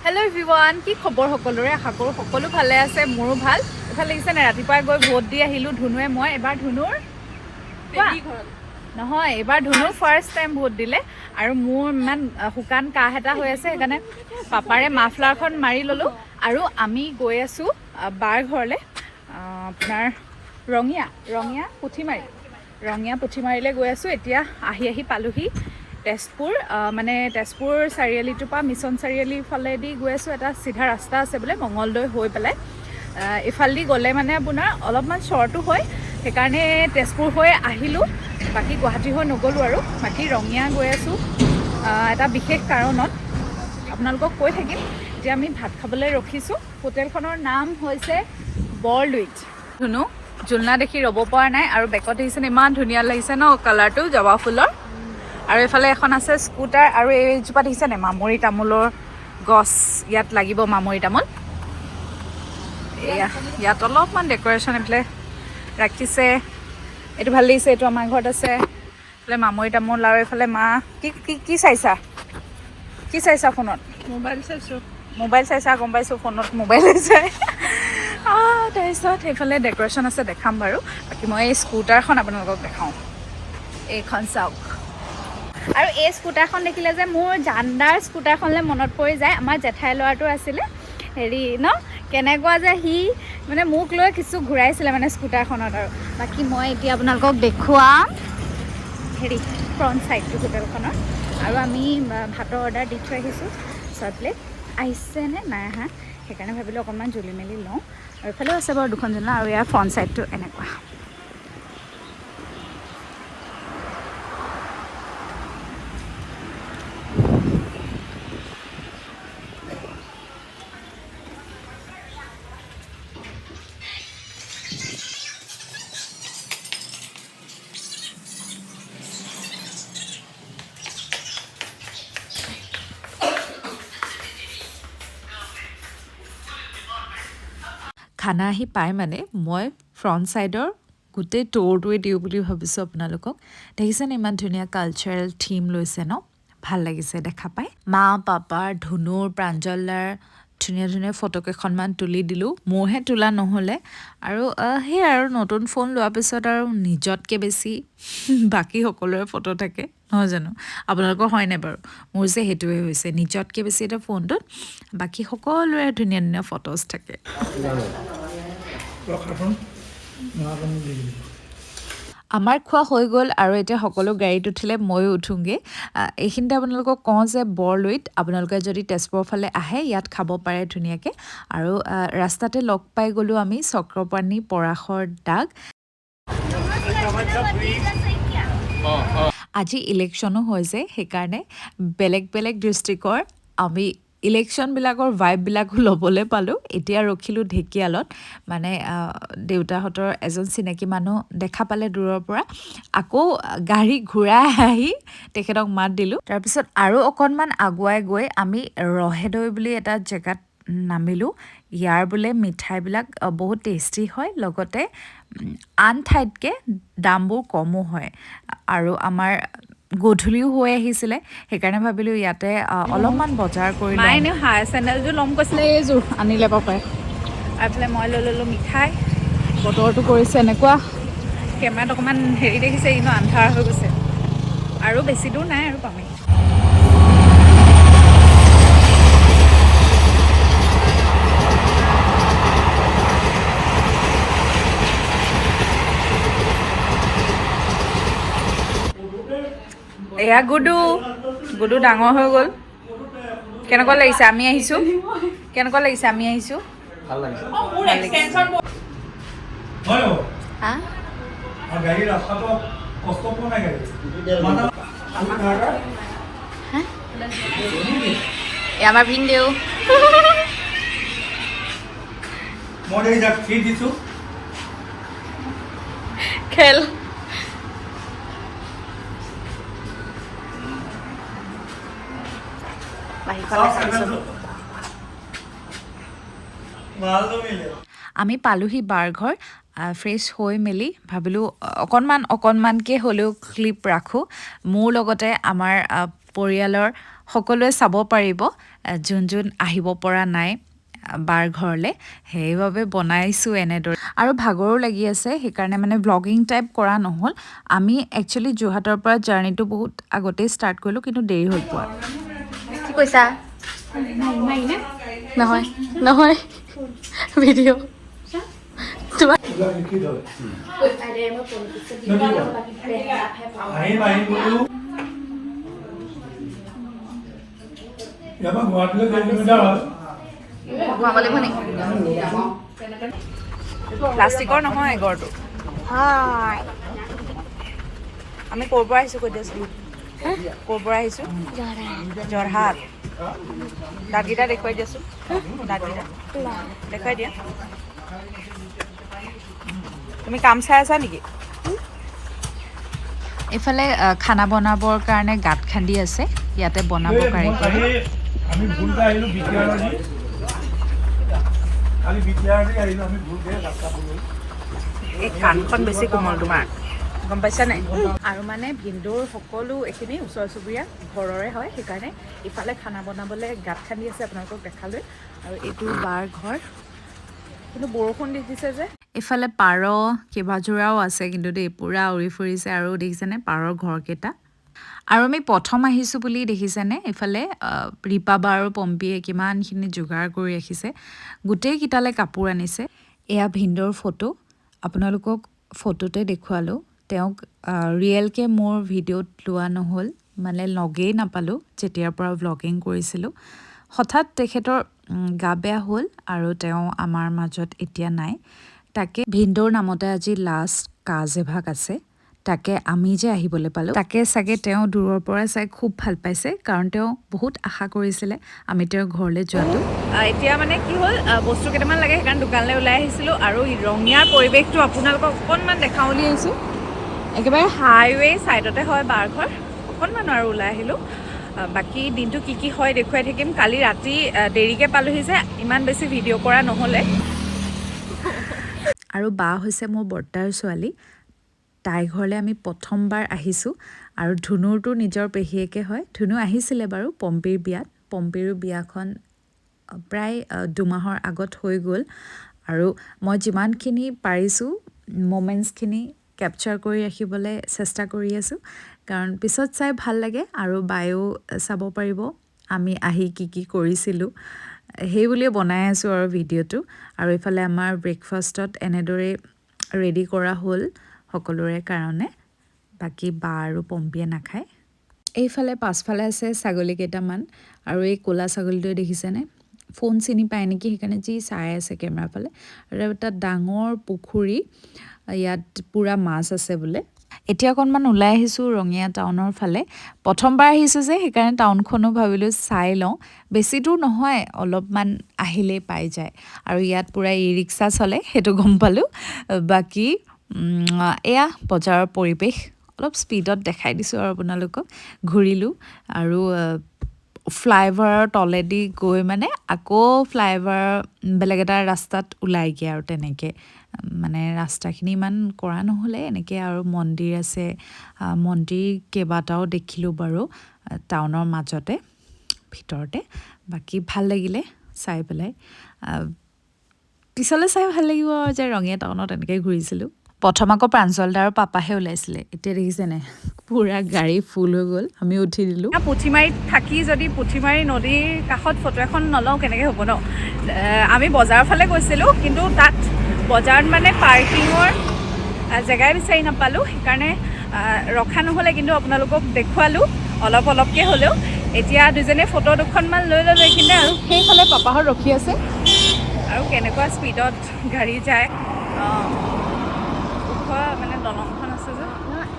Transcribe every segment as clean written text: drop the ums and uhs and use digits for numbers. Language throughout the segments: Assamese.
হেল্ল' এভৰিৱান, কি খবৰ সকলোৰে? আশা কৰোঁ সকলো ভালে আছে, মোৰো ভাল। এইফালে লাগিছে নে ৰাতিপুৱাই গৈ ভোট দি আহিলোঁ ধুনুৱে মই। এবাৰ ধুনুৰ নহয়, এইবাৰ ধুনুৰ ফাৰ্ষ্ট টাইম ভোট দিলে আৰু মোৰ ইমান শুকান কাহ এটা হৈ আছে, সেইকাৰণে পাপাৰে মাফলাৰখন মাৰি ল'লোঁ আৰু আমি গৈ আছোঁ বাৰ ঘৰলৈ, আপোনাৰ ৰঙিয়া পুথিমাৰীলৈ গৈ আছোঁ। এতিয়া আহি পালোহি তেজপুৰ, মানে তেজপুৰ চাৰিআলিটোৰ পৰা মিছন চাৰিআলিৰ ফালেদি গৈ আছোঁ। এটা চিধা ৰাস্তা আছে বোলে মঙলদৈ হৈ পেলাই, এইফালেদি গ'লে মানে আপোনাৰ অলপমান শ্বৰ্টো হয়, সেইকাৰণে তেজপুৰ হৈ আহিলোঁ। বাকী গুৱাহাটী হৈ নগ'লোঁ আৰু বাকী ৰঙিয়া গৈ আছোঁ এটা বিশেষ কাৰণত, আপোনালোকক কৈ থাকিম। এতিয়া আমি ভাত খাবলৈ ৰখিছোঁ। হোটেলখনৰ নাম হৈছে বৰলুইত। ধুনু জোলনা দেখি ৰ'ব পৰা নাই আৰু বেকত দেখিছে ইমান ধুনীয়া লাগিছে ন কালাৰটো, জবা ফুলৰ। আৰু এইফালে এখন আছে স্কুটাৰ আৰু এইজোপা দেখিছে নে মামৰি তামোলৰ গছ, ইয়াত লাগিব মামৰি তামোল। ইয়াত অলপমান ডেক'ৰেশ্যন এইফালে ৰাখিছে, এইটো ভাল লাগিছে। এইটো আমাৰ ঘৰত আছে, এইফালে মামৰি তামোল আৰু এইফালে মা কি চাইছা ফোনত? মোবাইল চাইছা, গম পাইছোঁ, ফোনত মোবাইল চাই। তাৰপিছত সেইফালে ডেক'ৰেশ্যন আছে, দেখাম বাৰু। বাকী মই এই স্কুটাৰখন আপোনালোকক দেখাওঁ, এইখন চাওক। আৰু এই স্কুটাৰখন দেখিলে যে মোৰ জানদাৰ স্কুটাৰখনলৈ মনত পৰি যায়। আমাৰ জেঠাই ল'ৰাটো আছিলে হেৰি ন, কেনেকুৱা যে সি মানে মোক লৈ কিছু ঘূৰাইছিলে মানে স্কুটাৰখনত। আৰু বাকী মই এতিয়া আপোনালোকক দেখুৱাম হেৰি ফ্ৰণ্ট ছাইডটো হোটেলখনৰ। আৰু আমি ভাতৰ অৰ্ডাৰ দি থৈ আহিছোঁ, 6 প্লেট আহিছেনে নাই আহা, সেইকাৰণে ভাবিলোঁ অকণমান জুলি মেলি লওঁ। আৰু এইফালেও আছে বাৰু দুখন জোলনা, আৰু ইয়াৰ ফ্ৰণ্ট ছাইডটো এনেকুৱা। খানা আহি পাই মানে মই ফ্ৰণ্ট ছাইডৰ গোটেই ট'ৰটোৱে দিওঁ বুলি ভাবিছোঁ আপোনালোকক। দেখিছেনে ইমান ধুনীয়া কালচাৰেল থিম লৈছে ন, ভাল লাগিছে দেখা পাই। মা পাপাৰ, ধুনুৰ, প্ৰাঞ্জলদাৰ ধুনীয়া ধুনীয়া ফটো কেইখনমান তুলি দিলোঁ। মোৰহে তোলা নহ'লে, আৰু সেয়াই আৰু নতুন ফোন লোৱাৰ পিছত আৰু নিজতকৈ বেছি বাকী সকলোৰে ফটো থাকে, নহয় জানো? আপোনালোকৰ হয়নে বাৰু? মোৰ যে সেইটোৱে হৈছে, নিজতকৈ বেছি এটা ফোনটোত বাকী সকলোৰে ধুনীয়া ধুনীয়া ফটোজ থাকে। আমাৰ খোৱা হৈ গ'ল আৰু এতিয়া সকলো গাড়ীত উঠিলে ময়ো উঠোঁগৈ। এইখিনিতে আপোনালোকক কওঁ যে বৰলুইত আপোনালোকে যদি তেজপুৰৰ ফালে আহে ইয়াত খাব পাৰে ধুনীয়াকৈ। আৰু ৰাস্তাতে লগ পাই গ'লোঁ আমি চক্ৰপাণি পৰাশৰ দাগ। আজি ইলেকশ্যনো হৈছে, সেইকাৰণে বেলেগ বেলেগ ডিষ্ট্ৰিক্টৰ আমি ইলেকশ্যনবিলাকৰ ভাইববিলাকো ল'বলৈ পালোঁ। এতিয়া ৰখিলোঁ ঢেকীয়ালত, মানে দেউতাহঁতৰ এজন চিনাকি মানুহ দেখা পালে দূৰৰ পৰা, আকৌ গাড়ী ঘূৰাই আহি তেখেতক মাত দিলোঁ। তাৰপিছত আৰু অকণমান আগুৱাই গৈ আমি ৰহেদৈ বুলি এটা জেগাত নামিলোঁ। ইয়াৰ বোলে মিঠাইবিলাক বহুত টেষ্টি হয়, লগতে আন ঠাইতকৈ দামবোৰ কমো হয়। আৰু আমাৰ গধূলিও হৈ আহিছিলে, সেইকাৰণে ভাবিলোঁ ইয়াতে অলপমান বজাৰ কৰি লওঁ। এনেও হাই চেণ্ডেলযোৰ ল'ম কৈছিলে, এইযোৰ আনিলে পাপাই। আৰু এইফালে মই লৈ ল'লোঁ মিঠাই। বতৰটো কৰিছে এনেকুৱা, কেমেৰাত অকণমান হেৰি দেখিছে কিন্তু আন্ধাৰ হৈ গৈছে। আৰু বেছি দূৰ নাই আৰু পামেই। এয়া গুডু ডাঙৰ হৈ গ'ল। কেনেকুৱা লাগিছে আমি আহিছোঁ? কেনেকুৱা লাগিছে আমি আহিছোঁ? ভাল লাগিছে। আমাৰ ভিনদেউ খেল আমি পালোহি বাৰঘৰ। ফ্ৰেছ হৈ মেলি ভাবিলোঁ অকণমানকৈ হ'লেও ক্লিপ ৰাখোঁ। মোৰ লগতে আমাৰ পৰিয়ালৰ সকলোৱে চাব পাৰিব যোন যোন আহিব পৰা নাই বাৰ ঘৰলৈ সেইবাবে বনাইছোঁ এনেদৰে আৰু ভাগৰো লাগি আছে সেইকাৰণে মানে ব্লগিং টাইপ কৰা নহ'ল আমি একচুৱেলি যোৰহাটৰ পৰা জাৰ্ণিটো বহুত আগতেই ষ্টাৰ্ট কৰিলোঁ কিন্তু দেৰি হৈ পোৱা কি কৈছা নহয় নহয় ভিডিঅ' তোমাক ঘূৰাব লাগিব নেকি প্লাষ্টিকৰ নহয় গড়টো হয় আমি ক'ৰ পৰা আহিছোঁ কৈ দিয়াচোন ক'ৰ পৰা আহিছোঁ যোৰহাট দাঁতকেইটা দেখুৱাই দিয়াচোন দাঁতকেইটা দেখুৱাই দিয়া তুমি কাম চাই আছা নেকি এইফালে খানা বনাবৰ কাৰণে গাঁত খান্দি আছে ইয়াতে বনাব কাৰিকৰে আমি ভুলকে আহিলোঁ বিটিআৰজি খালি বিটিআৰজি আহিলোঁ আমি ভুলকে ৰাস্তা পদূলি এই কাণখন বেছি কোমল তোমাৰ গম পাইছা নাই আৰু মানে ভিনদেউৰ সকলো এইখিনি ওচৰ চুবুৰীয়া ঘৰৰে হয় সেইকাৰণে ইফালে খানা বনাবলৈ গাঁত খান্দি আছে আপোনালোকক দেখালৈ আৰু এইটো বাৰ ঘৰ কিন্তু বৰষুণ দি দিছে যে এইফালে পাৰ কেইবাযোৰাও আছে কিন্তু দেই পূৰা উৰি ফুৰিছে আৰু দেখিছেনে পাৰৰ ঘৰকেইটা আৰু আমি প্ৰথম আহিছোঁ বুলি দেখিছেনে এইফালে ৰিপা বা আৰু পম্পীয়ে কিমানখিনি যোগাৰ কৰি ৰাখিছে গোটেইকেইটালৈ কাপোৰ আনিছে এয়া ভিনদেউৰ ফটো আপোনালোকক ফটোতে দেখুৱালোঁ তেওঁক ৰিয়েলকৈ মোৰ ভিডিঅ'ত লোৱা নহ'ল মানে লগেই নাপালোঁ যেতিয়াৰ পৰা ভ্লগিং কৰিছিলোঁ হঠাৎ তেখেতৰ গা বেয়া হ'ল আৰু তেওঁ আমাৰ মাজত এতিয়া নাই তাকে ভিনদেউৰ নামতে আজি লাষ্ট কাজ এভাগ আছে তাকে আমি যে আহিবলৈ পালোঁ তাকে চাগে তেওঁ দূৰৰ পৰা চাই খুব ভাল পাইছে কাৰণ তেওঁ বহুত আশা কৰিছিলে আমি তেওঁৰ ঘৰলৈ যোৱাটো এতিয়া মানে কি হ'ল বস্তু কেইটামান লাগে সেইকাৰণে দোকানলৈ ওলাই আহিছিলোঁ আৰু ৰঙীয়াৰ পৰিৱেশটো আপোনালোকক অকণমান দেখাওঁ বুলি আহিছোঁ একেবাৰে হাইৱে ছাইডতে হয় বাৰ ঘৰ অকণমান আৰু ওলাই আহিলোঁ বাকী দিনটো কি কি হয় দেখুৱাই থাকিম কালি ৰাতি দেৰিকৈ পালোহি যে ইমান বেছি ভিডিঅ' কৰা নহ'লে আৰু বা হৈছে মোৰ বৰ্তাৰ ছোৱালী তাইৰ ঘৰলৈ আমি প্ৰথমবাৰ আহিছোঁ আৰু ধুনুৰটো নিজৰ পেহীয়েকে হয় ধুনু আহিছিলে বাৰু পম্পীৰ বিয়াত পম্পীৰো বিয়াখন প্ৰায় 2 মাহৰ আগত হৈ গ'ল আৰু মই যিমানখিনি পাৰিছোঁ মোমেণ্টছখিনি কেপচাৰ কৰি ৰাখিবলৈ চেষ্টা কৰি আছোঁ কাৰণ পিছত চাই ভাল লাগে আৰু বায়ো চাব পাৰিব আমি আহি কি কি কৰিছিলোঁ সেই বুলিয়ে বনাই আছোঁ আৰু ভিডিঅ'টো আৰু এইফালে আমাৰ ব্ৰেকফাষ্টত এনেদৰে ৰেডি কৰা হ'ল সকলোৰে কাৰণে বাকী বা আৰু পম্পীয়ে নাখায় এইফালে পাছফালে আছে ছাগলী কেইটামান আৰু এই ক'লা ছাগলীটোৱে দেখিছেনে ফোন চিনি পায় নেকি সেইকাৰণে যি চাই আছে কেমেৰাৰ ফালে আৰু এটা ডাঙৰ পুখুৰী ইয়াত পূৰা মাছ আছে বোলে এতিয়া অকণমান ওলাই আহিছোঁ ৰঙীয়া টাউনৰ ফালে প্ৰথমবাৰ আহিছোঁ যে সেইকাৰণে টাউনখনো ভাবিলোঁ চাই লওঁ বেছি দূৰ নহয় অলপমান আহিলেই পাই যায় আৰু ইয়াত পূৰা ই ৰিক্সা চলে সেইটো গম পালোঁ বাকী এয়া বজাৰৰ পৰিৱেশ অলপ স্পীডত দেখাই দিছোঁ আৰু আপোনালোকক ঘূৰিলোঁ আৰু ফ্লাইঅভাৰৰ তলেদি গৈ মানে আকৌ ফ্লাইঅভাৰ বেলেগ এটা ৰাস্তাত ওলাইগৈ আৰু তেনেকৈ মানে ৰাস্তাখিনি ইমান কৰা নহ'লে এনেকৈ আৰু মন্দিৰ আছে মন্দিৰ কেইবাটাও দেখিলোঁ বাৰু টাউনৰ মাজতে ভিতৰতে বাকী ভাল লাগিলে চাই পেলাই পিছলৈ চাই ভাল লাগিব যে ৰঙীয়া টাউনত এনেকৈ ঘূৰিছিলোঁ প্ৰথম আকৌ প্ৰাঞ্জলদা আৰু পাপাহে ওলাইছিলে এতিয়া দেখিছেনে পূৰা গাড়ী ফুল হৈ গ'ল আমি উঠি দিলোঁ পুঠিমাৰীত থাকি যদি পুঠিমাৰী নদীৰ কাষত ফটো এখন নলওঁ কেনেকৈ হ'ব ন আমি বজাৰৰ ফালে গৈছিলোঁ কিন্তু তাত বজাৰত মানে পাৰ্কিঙৰ জেগাই বিচাৰি নাপালোঁ সেইকাৰণে ৰখা নহ'লে কিন্তু আপোনালোকক দেখুৱালোঁ অলপ অলপকৈ হ'লেও এতিয়া দুজনে ফটো দুখনমান লৈ ল'লোঁ এইখিনিতে আৰু সেইফালে পাপাহঁত ৰখি আছে আৰু কেনেকুৱা স্পীডত গাড়ী যায় মানে দলংখন আছে যে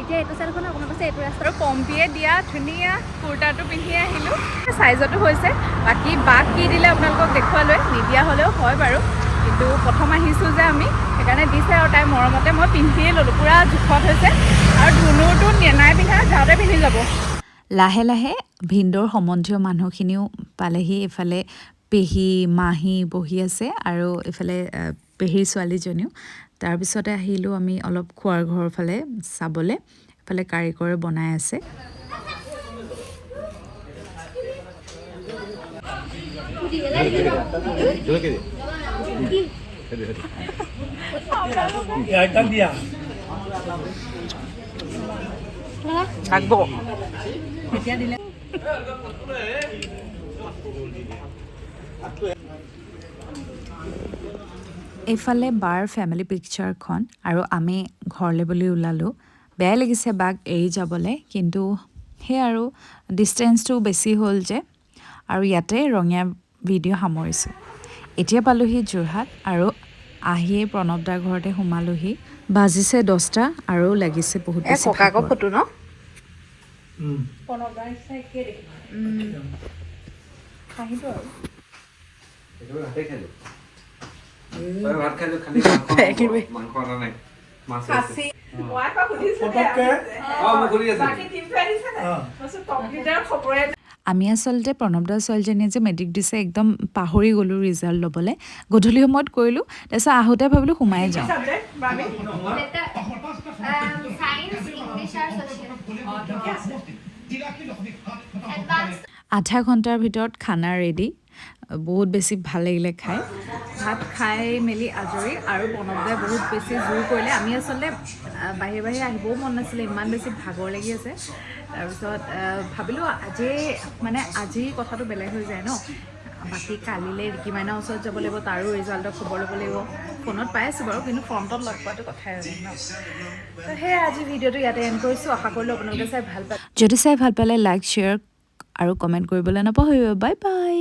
এতিয়া এইটো চাইডখন আপোনাৰ পাছে এইটো ৰাস্তা আৰু পম্পীয়ে দিয়া ধুনীয়া কুৰ্তাটো পিন্ধি আহিলোঁ চাইজতো হৈছে বাকী বাক কি দিলে আপোনালোকক দেখুৱালৈ নিদিয়া হ'লেও হয় বাৰু কিন্তু প্ৰথম আহিছোঁ যে আমি সেইকাৰণে দিছে আৰু তাই মৰমতে মই পিন্ধিয়ে ল'লোঁ পূৰা জোখত হৈছে আৰু ধুনুৰটো নাই পিন্ধা যাওঁতে পিন্ধি যাব লাহে লাহে ভিনদেউৰ সম্বন্ধীয় মানুহখিনিও পালেহি এইফালে পেহী মাহী বহি আছে আৰু এইফালে পেহীৰ ছোৱালীজনীও তাৰপিছতে আহিলোঁ আমি অলপ খোৱাৰ ঘৰৰ ফালে চাবলৈ এইফালে কাৰিকৰে বনাই আছে আইতাক দিয়া থাকবো এতিয়া দিলে এইফালে বাৰ ফেমিলি পিকচাৰখন আৰু আমি ঘৰলৈ বুলি ওলালোঁ বেয়াই লাগিছে বাক এৰি যাবলৈ কিন্তু সেই আৰু ডিষ্টেঞ্চটো বেছি হ'ল যে আৰু ইয়াতে ৰঙীয়া ভিডিঅ' সামৰিছোঁ এতিয়া পালোহি যোৰহাট আৰু আহিয়ে প্ৰণৱ দাৰ ঘৰতে সোমালোহি বাজিছে 10টা আৰু লাগিছে বহুত বেছি ককাকৰ ফটো ন আমি আচলতে প্ৰণৱ দাৰ ছোৱালীজনীয়ে যে মেট্ৰিক দিছে একদম পাহৰি গ'লোঁ ৰিজাল্ট ল'বলৈ গধূলি সময়ত কৰিলোঁ তাৰপিছত আহোঁতে ভাবিলোঁ সোমাই যাওঁ আধা ঘণ্টাৰ ভিতৰত খানা ৰেডি বহুত বেছি ভাল লাগিলে খাই ভাত খাই মেলি আজৰি আৰু প্ৰণৱদাই বহুত বেছি জোৰ কৰিলে আমি আচলতে বাহিৰে বাহিৰে আহিবও মন নাছিলে ইমান বেছি ভাগৰ লাগি আছে তাৰপিছত ভাবিলোঁ আজিৰ কথাটো বেলেগ হৈ যায় ন বাকী কালিলৈ ৰিকি মাইনাৰ ওচৰত যাব লাগিব তাৰো ৰিজাল্টৰ খবৰ ল'ব লাগিব ফোনত পাই আছোঁ বাৰু কিন্তু ফ্ৰণ্টত লগ পোৱাটো কথাই নাই ন তো সেয়ে আজি ভিডিঅ'টো ইয়াতে এণ্ড কৰিছোঁ আশা কৰিলোঁ আপোনালোকে চাই ভাল পায় যদি চাই ভাল পালে লাইক শ্বেয়াৰ আৰু কমেণ্ট কৰিবলৈ নাপাহৰিব বাই বাই